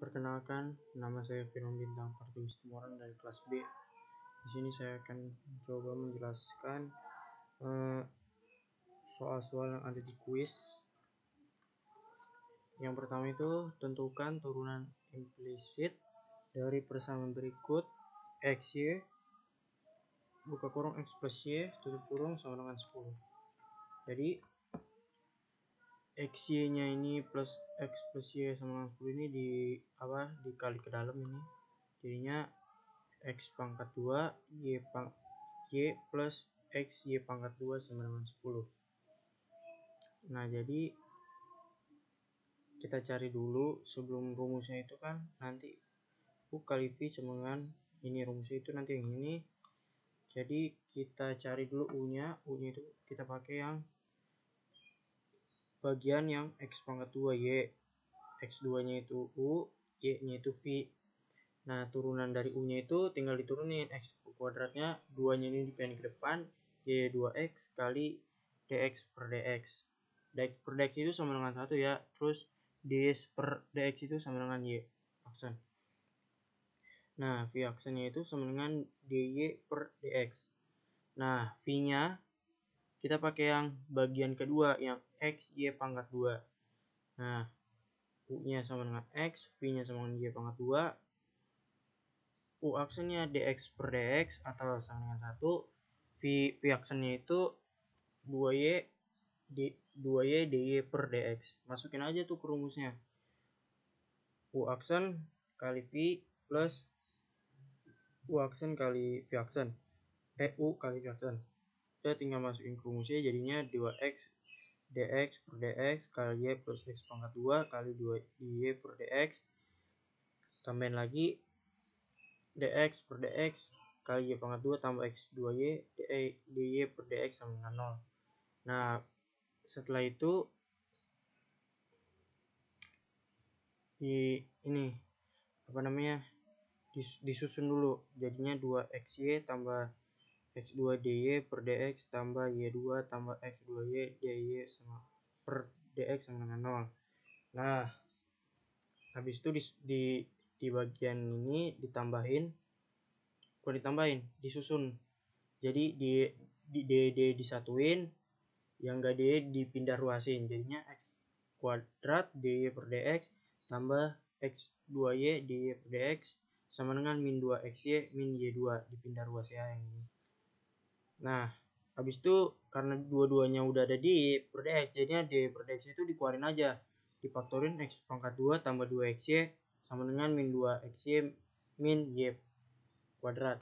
Perkenalkan, nama saya Firman Bintang Partuwismoran dari kelas B. Di sini saya akan coba menjelaskan soal-soal yang ada di kuis. Yang pertama itu, tentukan turunan implisit dari persamaan berikut XY buka kurung X plus Y tutup kurung sama dengan 10. Jadi XY nya ini plus X plus Y sama dengan 10 ini dikali ke dalam ini, jadinya X pangkat 2 Y plus X Y pangkat 2 sama dengan 10. Nah, jadi kita cari dulu sebelum rumusnya itu kan nanti U kali V sama dengan ini, rumusnya itu nanti yang ini. Jadi kita cari dulu U-nya itu kita pakai yang bagian yang X pangkat 2 Y, X2 nya itu U, Y nya itu V. Nah, turunan dari U-nya itu tinggal diturunin, X kuadratnya 2-nya ini dipindahin ke depan, Y 2X kali DX per DX. DX per DX itu sama dengan 1 ya, terus DS per DX itu sama dengan Y aksen. Nah, V aksennya itu sama dengan DY per DX. Nah, V-nya kita pakai yang bagian kedua, yang XY pangkat 2. Nah, U-nya sama dengan X, V-nya sama dengan Y pangkat 2. U aksennya DX per DX atau sama dengan 1. V aksennya itu 2Y DY per DX. Masukin aja tuh ke rumusnya. U aksen kali V plus U aksen kali V aksen. U kali V aksen. Kita tinggal masukin ke rumusnya, jadinya 2X DX per DX kali Y plus X pangkat 2 kali 2Y per DX. Tambahin lagi DX per DX kali Y pangkat 2 tambah X 2Y DY per DX sama dengan 0. Nah, setelah itu disusun dulu, jadinya 2XY tambah X2 DY per DX tambah Y2 tambah X2Y DY sama per DX sama dengan 0. Nah, habis itu di bagian ini disusun. Jadi di disatuin, yang enggak dipindah ruasin, jadinya X kuadrat DY per DX tambah X2Y DY per DX sama dengan min 2XY min Y2, dipindah ruas ya yang ini. Nah, habis itu karena dua-duanya udah ada di per DX, jadinya D per DX itu dikeluarin aja, difaktorin X pangkat 2 tambah 2XY sama dengan min 2XY min Y kuadrat.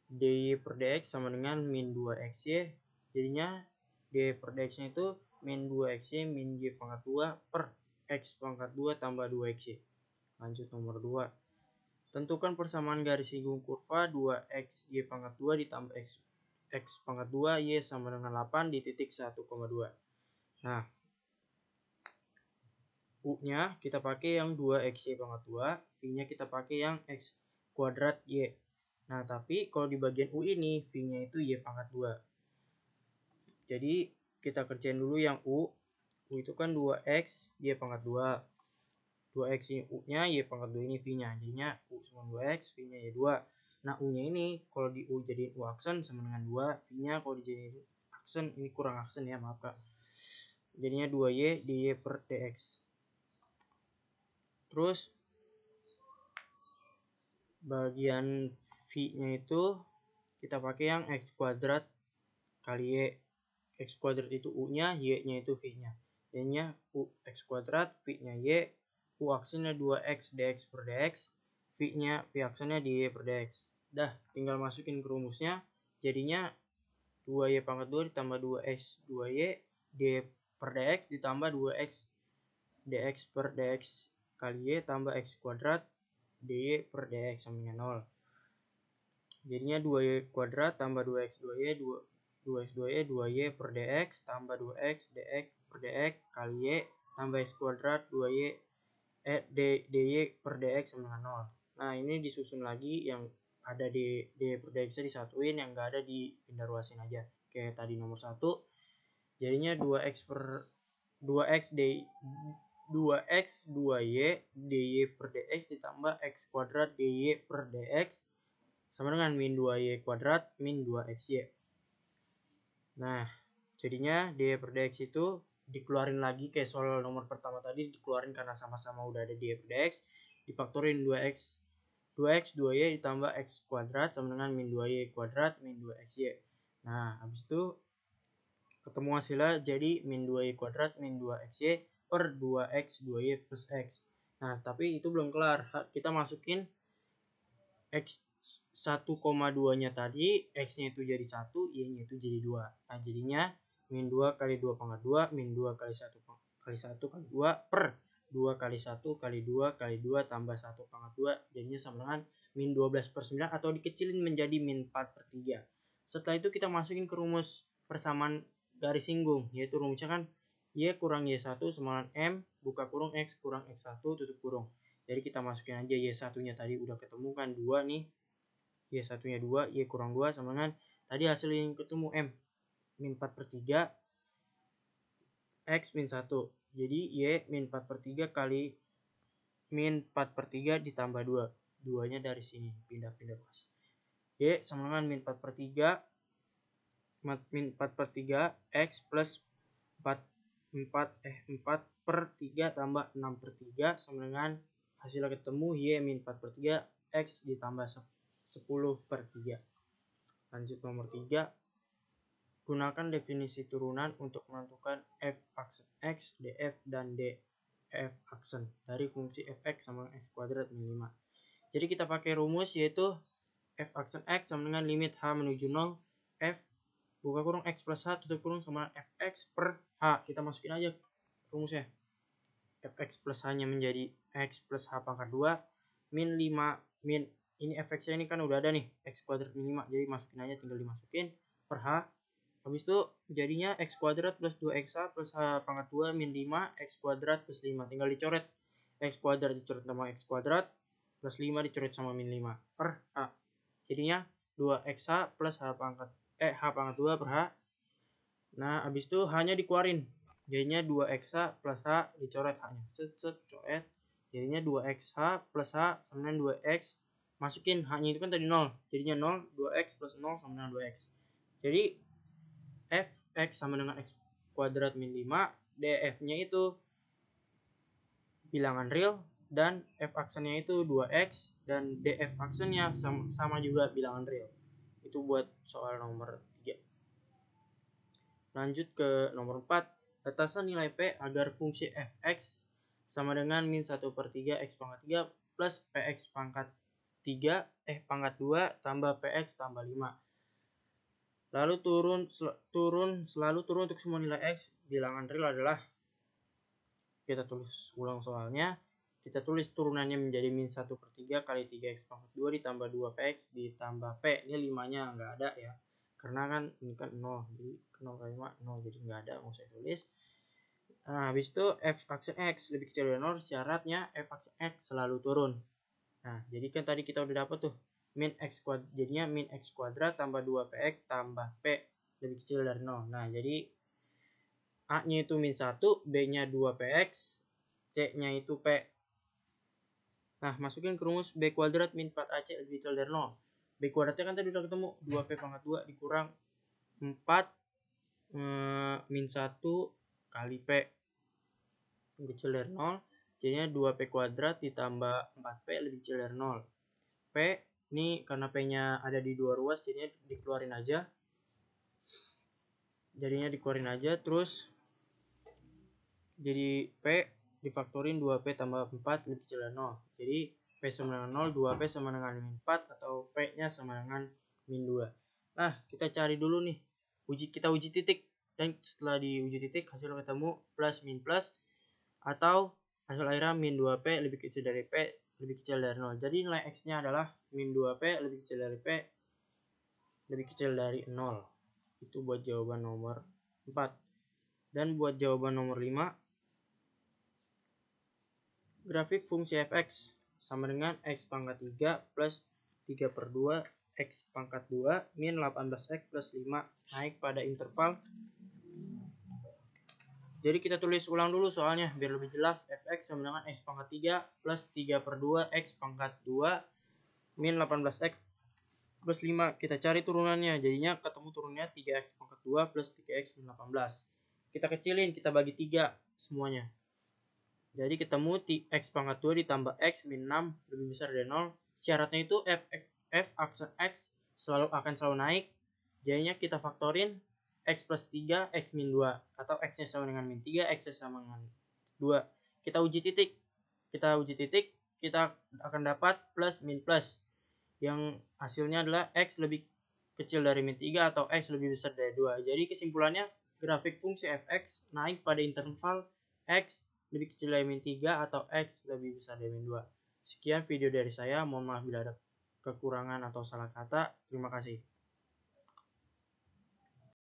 DY per DX sama dengan min 2XY, jadinya D per DX nya itu min 2XY min Y pangkat 2 per X pangkat 2 tambah 2XY. Lanjut nomor 2. Tentukan persamaan garis singgung kurva 2X Y pangkat 2 ditambah X pangkat 2 Y sama dengan 8 di titik 1,2. Nah, U-nya kita pakai yang 2XY pangkat 2, V-nya kita pakai yang X kuadrat Y. Nah, tapi kalau di bagian U ini, V-nya itu Y pangkat 2. Jadi, kita kerjain dulu yang U. U itu kan 2X Y pangkat 2. 2X ini U-nya, Y pangkat 2 ini V-nya. Jadinya U sama 2X, V-nya Y2. Nah, U-nya ini kalau di U jadi U aksen sama dengan 2. V-nya kalau dijadiin aksen, ini kurang aksen ya, maaf Kak. Jadinya 2Y DY per DX. Terus, bagian V-nya itu kita pakai yang X kuadrat kali Y. X kuadrat itu U-nya, Y-nya itu V-nya. Jadinya U X kuadrat, V-nya Y. U aksennya 2X DX per DX, V-nya V aksennya DY per DX. Dah, tinggal masukin ke rumusnya, jadinya 2Y pangkat 2 ditambah 2X 2Y DY per DX ditambah 2X DX per DX kali Y tambah X kuadrat DY per DX sama dengan 0. Jadinya 2Y kuadrat tambah 2X 2Y 2X 2Y 2Y per DX tambah 2X DX per DX kali Y tambah X kuadrat 2Y DY per DX sama dengan 0. Nah, ini disusun lagi, yang ada di D per DX nya disatuin, yang enggak ada dipindah ruasin aja kayak tadi nomor 1. Jadinya 2X 2x 2y dy per dx ditambah x kuadrat dy per dx sama dengan min 2y kuadrat min 2xy. Nah, jadinya dy per dx itu dikeluarin lagi kayak soal nomor pertama tadi, dikeluarin karena sama-sama udah ada dy per dx, difaktorin 2x 2y ditambah x kuadrat sama dengan min 2y kuadrat min 2xy. Nah, habis itu ketemu hasilnya jadi min 2y kuadrat min 2xy per 2x 2y plus x. Nah, tapi itu belum kelar. Kita masukin x 1,2 nya tadi, x-nya itu jadi 1, y-nya itu jadi 2. Nah, jadinya min 2 kali 2 pangkat 2, min 2 kali 1 kali 1 kali 2 per 2 kali 1 kali 2 kali 2 tambah 1 pangkat 2, jadinya sama dengan min 12 per 9 atau dikecilin menjadi min 4 per 3. Setelah itu kita masukin ke rumus persamaan garis singgung, yaitu rumusnya kan y kurang y1 sama dengan m buka kurung x kurang x1 tutup kurung. Jadi kita masukin aja y1 nya tadi udah ketemu kan 2 nih, y1 nya 2, y kurang 2 sama dengan tadi hasil yang ketemu m min 4 per 3 x min 1. Jadi y min 4 per 3 kali min 4 per 3 ditambah 2, 2 nya dari sini pindah-pindah pas. Y sama dengan min 4 per 3 min 4 per 3 x plus 4 per 3 tambah 6 per 3 sama dengan hasilnya ketemu y min 4 per 3 x ditambah 10 per 3. Lanjut nomor 3. Gunakan definisi turunan untuk menentukan f aksen x, df, dan df aksen dari fungsi fx sama f kuadrat min 5. Jadi kita pakai rumus yaitu f aksen x sama dengan limit h menuju 0 f buka kurung x plus h tutup kurung sama fx per h. Kita masukin aja rumusnya. Fx plus h nya menjadi x plus h pangkat 2 min 5 min ini fx nya ini kan udah ada nih x kuadrat min 5, jadi masukin aja, tinggal dimasukin per h. Habis itu jadinya x kuadrat plus 2x plus h pangkat 2 min 5 x kuadrat plus 5, tinggal dicoret x kuadrat dicoret sama x kuadrat plus 5 dicoret sama min 5 per h. Jadinya 2x plus h pangkat 2 per h. Nah, habis itu h-nya dikeluarin. Jadinya 2x plus h dicoret h-nya. Coret. Jadinya 2x plus h sama dengan 2x. Masukin h-nya itu kan tadi 0. Jadinya 0, 2x plus 0 sama dengan 2x. Jadi fx sama dengan x kuadrat min 5, df-nya itu bilangan real dan f aksennya itu 2x dan df aksennya sama juga bilangan real. Itu buat soal nomor 3. Lanjut ke nomor 4. Batasan nilai P agar fungsi fx sama dengan min 1 per 3 x pangkat 3 plus px pangkat 3 pangkat 2 tambah px tambah 5. Lalu selalu turun untuk semua nilai x. Bilangan real adalah, kita tulis ulang soalnya, kita tulis turunannya menjadi min 1 per 3 kali 3x pangkat 2 ditambah 2px ditambah p. Ini 5 nya nggak ada ya, karena kan ini kan 0, jadi 0 kali 5 0, jadi nggak ada, mau saya tulis. Nah, habis itu f aksen x lebih kecil dari 0, syaratnya f aksen x selalu turun. Nah, jadi kan tadi kita udah dapat tuh min x kuadrat, jadinya min x kuadrat tambah 2px tambah p lebih kecil dari 0. Nah, jadi a nya itu min 1, b nya 2px, c nya itu p. Nah, masukin ke rumus b kuadrat min 4ac lebih kecil dari 0. B kuadratnya kan tadi udah ketemu, 2p pangkat 2 dikurang 4 min 1 kali p lebih kecil dari 0. Jadinya 2p kuadrat ditambah 4p lebih kecil dari 0. P ini karena p nya ada di dua ruas, jadinya dikeluarin aja. Terus jadi p difaktorin 2p tambah 4 lebih kecil dari 0. Jadi p sama dengan 0, 2p sama dengan min 4 atau p nya sama dengan min 2. Nah, kita cari dulu nih, kita uji titik, dan setelah diuji titik hasil ketemu plus min plus, atau hasil akhirnya min 2p lebih kecil dari p lebih kecil dari 0. Jadi nilai x nya adalah min 2p lebih kecil dari p lebih kecil dari 0. Itu buat jawaban nomor 4. Dan buat jawaban nomor 5, grafik fungsi fx sama dengan x pangkat 3 plus 3 per 2 x pangkat 2 min 18x plus 5 naik pada interval Jadi kita tulis ulang dulu soalnya biar lebih jelas. Fx sama dengan x pangkat 3 plus 3/2 x pangkat 2 min 18x plus 5. Kita cari turunannya. Jadinya ketemu turunnya 3x pangkat 2 plus 3x min 18. Kita kecilin, kita bagi 3 semuanya. Jadi ketemu x pangkat 2 ditambah x min 6 lebih besar dari 0. Syaratnya itu f aksen x akan selalu naik. Jadinya kita faktorin x plus 3 x min 2 atau x nya sama dengan min 3 x nya sama dengan 2. Kita uji titik, kita akan dapat plus min plus yang hasilnya adalah x lebih kecil dari min 3 atau x lebih besar dari 2. Jadi kesimpulannya grafik fungsi fx naik pada interval x lebih kecil dari min 3 atau x lebih besar dari min 2. Sekian video dari saya, mohon maaf bila ada kekurangan atau salah kata. Terima kasih.